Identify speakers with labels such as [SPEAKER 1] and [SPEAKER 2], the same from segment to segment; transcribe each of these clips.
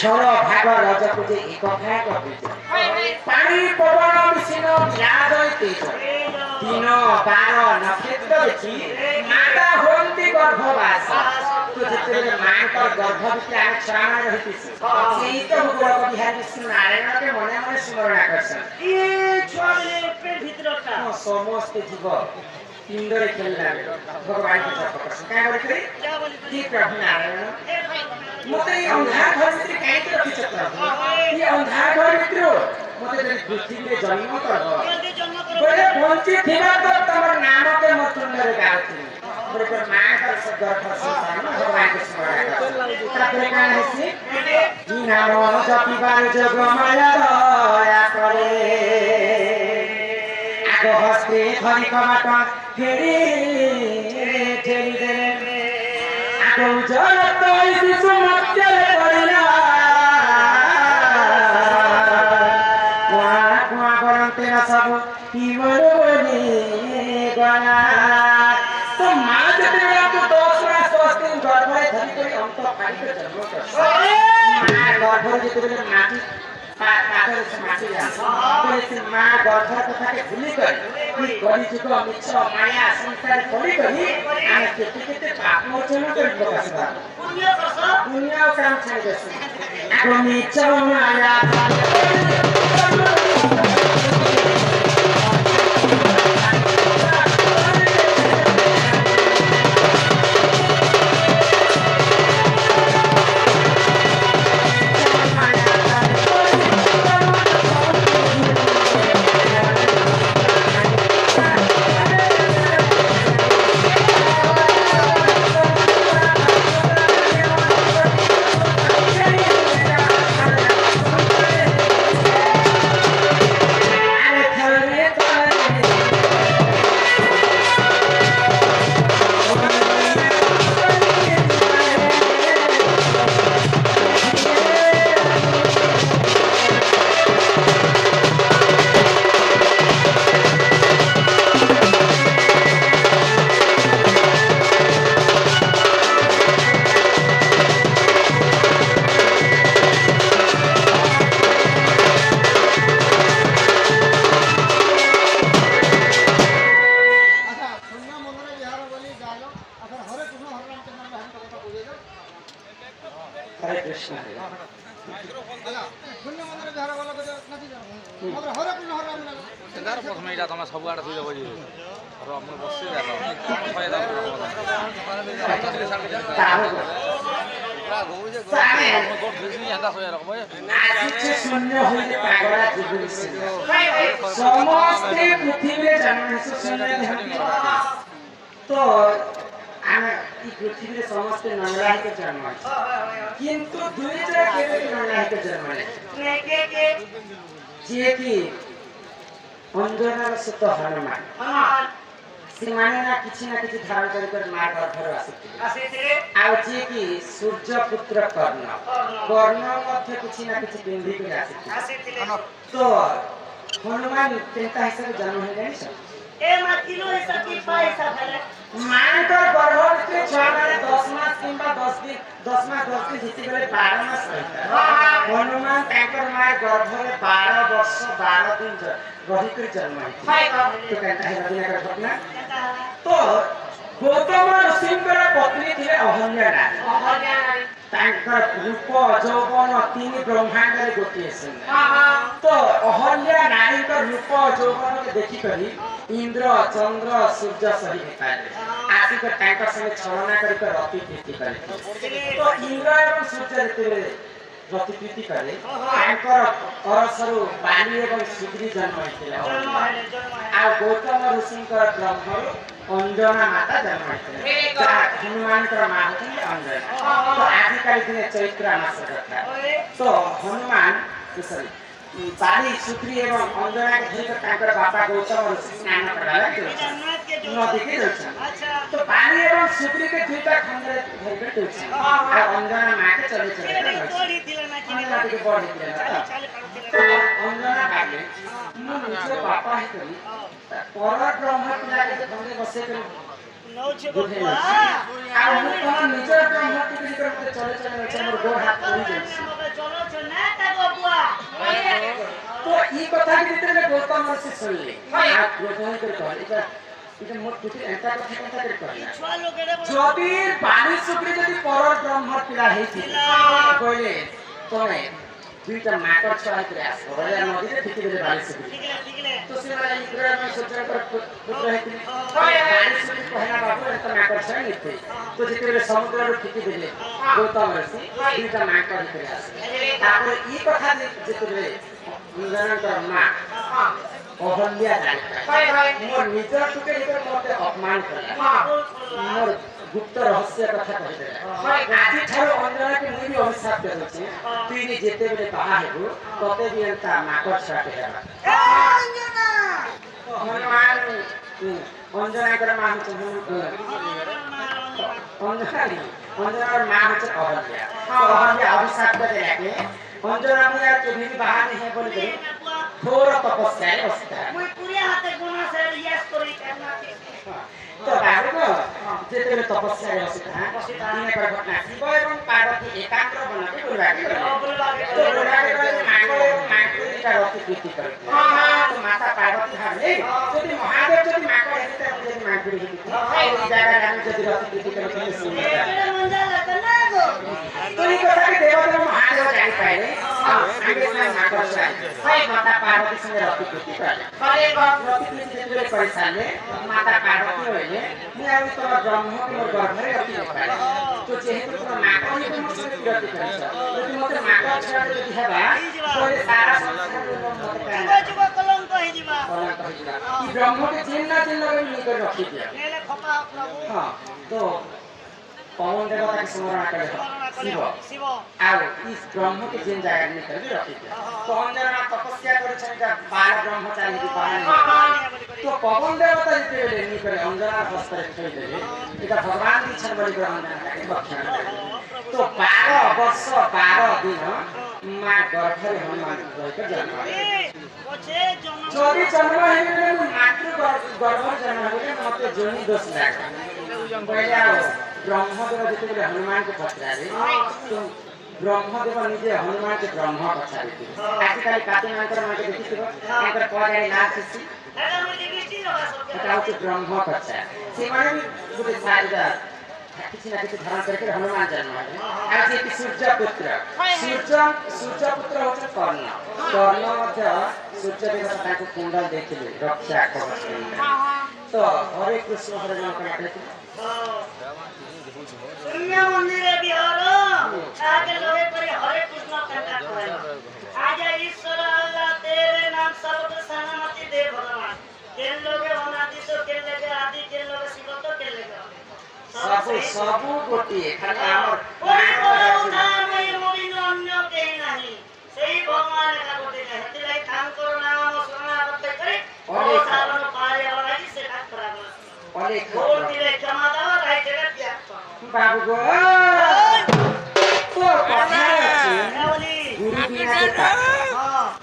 [SPEAKER 1] ঝড় ভাগ রজକୁ ଯେ ଏକଥା କହିଛ ପାଣି ପବନ ମିଶିନ ବିରାଜ ତେଜ ଦିନ ବାର ନକ୍ଷତ୍ର ଦେଖି ମାତା ହୁଅନ୍ତି ଗର୍ଭବାସ ତ ଯେତେବେଳେ ମାଙ୍କର ଗର୍ଭ ଭିତରେ ଆମେ ଛୁଆମାନେ ରହିଥିସୁ ସେଇ ତ ଗୋଳ ବିହାର ବିଷ୍ଣୁ ନାରାୟଣକେ ମନେ ମନେ ସ୍ମରଣ କରସନ୍ ଏ ଛୁଆମାନେ ପେଟ ଭିତରଟା ସମସ୍ତେ ଜୀବ पिंडरे खेलना भगवान के जप करसन काय बोली करी कि प्रभु नारायण मते अंधा घर में काहे के रखि छत्र ये अंधा घर मित्र मते जने पृथ्वी में जन्म करबो बोले बंची थिबा तो तमर नाम के मतुंडरे गाथि बोले पर मां का गर्भ संतान भगवान के स्मरण कर तापरे कान हेसी जी नाम जपि बार जग माया दया करे आगो हस्ते धरि कमाटा फेरि ठेली देले आगो जगत शिशु मत्यले परिला कुआ कुआ गरन्ते न सब हिमर बनि गना तो मां जते आपको 10 मास 10 दिन गर्भरे धरि करी अंत फाड़ी जन्म कर मां गर्भ जते माटी पातर से माटी जा तो मां गर्भ कथा के भूली कर कि गरी जुग मिछ माया संसार पड़ी करी आने केते केते पाप मोचन कर बसदा दुनिया काम छाड़ देस आगो मिछ माया ଆସିଛେ ଶୂନ୍ୟ ହୋଇଲେ ପାଗଳା ଜୀବନ ସମସ୍ତେ ପୃଥିବୀରେ ଜନ୍ମ ହେଇଛୁ ଶୂନ୍ୟ ତ ଆମେ এই পৃথিবীরে সমস্ত নরনারীকে জন্ম কিন্তু দুইটা কেবে নরনারীকে জন্ম যে কি অঞ্জনার সুত হনুমান ସେମାନେ ନା କିଛି ଧାରଣ କରି ମା ଗର୍ଭରୁ ଆସିଥିଲେ ଆଉ ଯିଏ କି ସୂର୍ଯ୍ୟ ପୁତ୍ର କର୍ଣ୍ଣ ମଧ୍ୟ କିଛି ନା କିଛି ପିନ୍ଧିକି ଆସିଥିଲେ ତ ହନୁମାନ କେନ୍ତା ହିସାବରେ ଜନ୍ମ ହେଇଯାଇଛି ମାଙ୍କର ଗର୍ଭ ଭିତରେ ଛୁଆ ମାନେ 10 ମାସ କିମ୍ବା 10 ମାସ ଯେତେବେଳେ 12 ମାସ ହନୁମାନ ତାଙ୍କର ମା ଗର୍ଭରେ 12 ବର୍ଷ 12 ଦିନ ରହିକରି ଜନ୍ମ ହେଇଥିଲେ ଘଟଣା तो गौतम ऋषिंकर पत्नी थे अहल्या नारी तांकर रूप यौवन तीन ब्रह्मांड रे गोटे तो अहल्या नारी का रूप यौवन के देखि करी इंद्र चंद्र सूर्य सही पाले आसिक तांकर संगे छलना करी कर रति प्रीति करे तो इंद्र एवं सूर्य ऋतु रति प्रीति करे तांकर परसरु बाली एवं सुग्री जन्म होइतिले आ गौतम ऋषिंकर ब्रह्मरु अंजना माता जन्म होइतिले हनुमान कर मां होती अंजना तो आजिकल दिन चैत्र मास कथा तो हनुमान सॉरी बाली सुग्री एवं अंजना के धरि तांकर बापा गौतम ऋषि स्नान कराला नदी के अच्छा तो बाली एवं सुग्री के दुईटा खंड धरि के तुलसी आ अंजना मां के चले तोड़ी दिला ना कि नदी के बॉडी दिला अंजना बाले मु निज बापा है करी पर ब्रह्म पिला के खंडे बसे कर नौ छे बप्पा आ मु कोन निज ब्रह्म पिली कर मते चले मोर गोड़ हाथ पड़ी जाय चलो ना ता बप्पा तो ई कथा के भीतर गौतम ऋषि सुनले आ ग्रहण कर कहले इटा मोर पुति एंता कथा कर कहले छुआ लोगेरे जदी पानी सुग्री जदी पर ब्रह्म पिला हेथि कहले तमे दुईटा माकर छुआ करे आस बले नदी रे ठिकी दे बाली सुग्री तो से वाला इंद्र में सोचर कर पुत्र हेथि पानी सुग्री कहना बाबू एत माकर छुआ हेथि तो जेते समुद्र रे ठिकी देले गौतम ऋषि दुईटा माकर करे आस तापर ई कथा जेते इंद्रनकर मां अहल्या जानी मोर निजर टुके निकर मते अपमान करला मोर गुप्त रहस्य कथा कहि देला आजि थारो अंजना के मुई अभिशाप देले छी तुई नि जेते बेले बाहा हेबो तते भी एंता माकर छाटे हेबा अंजना हनुमान अंजना कर मां छ अंजना मां छ अहल्या अहल्या अभिशाप देला के अंजना मुया के भी बाहा नहीं है बोल दे थोड़ा तपस्या बसता मुई पूरे हाथे गुना से यस करी करना तो बाबू जेते तपस्या बसता दिने कर घटना शिव एवं पार्वती एकाग्र बनाके बोलवा के तो बोलवा के माको का रति प्रीति करे तो माता पार्वती हाले यदि महादेव यदि माको हेते यदि मागुरी हेती ए जगह हम यदि रति प्रीति करे तो सुन मंजा लगना गो तो ई कथा के देवता महादेव जानि पाए आगे से माको चाहे हाय माता पार्वती संगे रति प्रीति करे करे रति प्रीति जेते परिसाले माता पार्वती होइले मु आबि तो ब्रह्म मोर गर्भरे रति पाए तो जेहेतु तो माको नि मोर संगे रति करे यदि मते माको छाड़ यदि हेबा तो सारा जुबा कलंक हे जिबा ई ब्रह्म के चिन्ह में निकर रखी दिया नेले खपा प्रभु हां तो पवन देवता के स्मरण करे शिव आ इस ब्रह्म के चिन्ह जगह निकर रखी दिया तो अंजना तपस्या करे छै का बाल ब्रह्मचारी की बहाने तो पवन देवता जेते निकर अंजना हस्तर छोड़ देले इटा भगवान की छन बलि कर अंजना के भक्षण तो 12 वर्ष 12 दिन मां गर्भरे हनुमान रहकर जन्म जदि जन्म हेले मातृ गर्भ जन्म हेले मते जोनी दोष लागे बोला ब्रह्मदेव जेते हनुमान के पछारे तो ब्रह्मदेव निजे हनुमान के ब्रह्म पछारे आजकल कातिमांकर माके देखिथिबो तांकर पछारे नाचसी एटा होचे ब्रह्म पछारे से माने गुटे साइडा किसी ना किसी धारण करके हनुमान जन्म है आज ये सूर्य पुत्र होचे कर्ण मध्य सूर्य देवता को कुंडल देखिले रक्षा कवच तो हरे कृष्ण हरे राम का कहते सूर्य मंदिर बिहार
[SPEAKER 2] आगे लोगे पर हरे कृष्ण कंटा कोई आज ईश्वर अल्लाह तेरे नाम सबको सन्मति दे भगवान केन लोगे अनादि तो केन लगे आदि केन लोगे शिव तो केन लगे
[SPEAKER 1] सबु गोटे खाली हमर
[SPEAKER 2] कोई बोले उदाहरण नहीं मोबिन अन्य के नहीं सही भगवान का गोटे है तिलाई काम करो नाम शरणागत करे और सावन पारे वाला ही से काट करा
[SPEAKER 1] अनेक
[SPEAKER 2] बोल तिलाई क्षमा दो राइट जगह त्याग
[SPEAKER 1] बाबू गो तो কথা আছে গুরু বিনা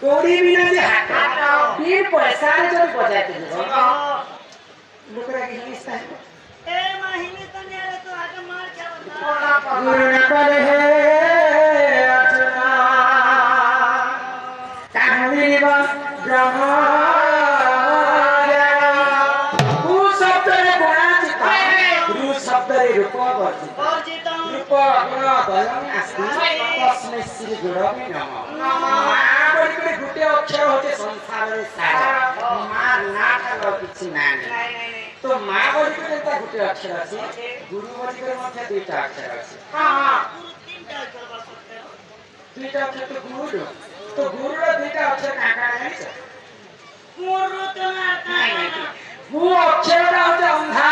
[SPEAKER 1] কোড়ি বিনা যে হাত বীর পয়সা যদি বজাইতে লোকরা কি হিংসা
[SPEAKER 2] ए महीने तो नहीं आले तो आगे मार क्या बता
[SPEAKER 1] गुरु न करे हे अर्चना काहनी बा ब्रह्म गु शब्द रे गुणाचित गुरु शब्द रे रूप वर्जित
[SPEAKER 2] और जीता
[SPEAKER 1] रूप गुण बलम आस्ति तस्मै श्री गुरवे नमः मा बोली गुटे अक्षर होते संसार रे सारा मा ना खालो किछि नानी
[SPEAKER 2] नहीं
[SPEAKER 1] तो माँ बोली को जनता गुटे अक्षर अछि गुरु बोली को मध्य दुईटा अक्षर अछि हां
[SPEAKER 2] गुरु तीनटा करवा सकते हो
[SPEAKER 1] दुईटा अक्षर तो गुरु रो दुईटा अक्षर का जानि छ
[SPEAKER 2] गुरु तो ना
[SPEAKER 1] वो अक्षर रा होते अंधा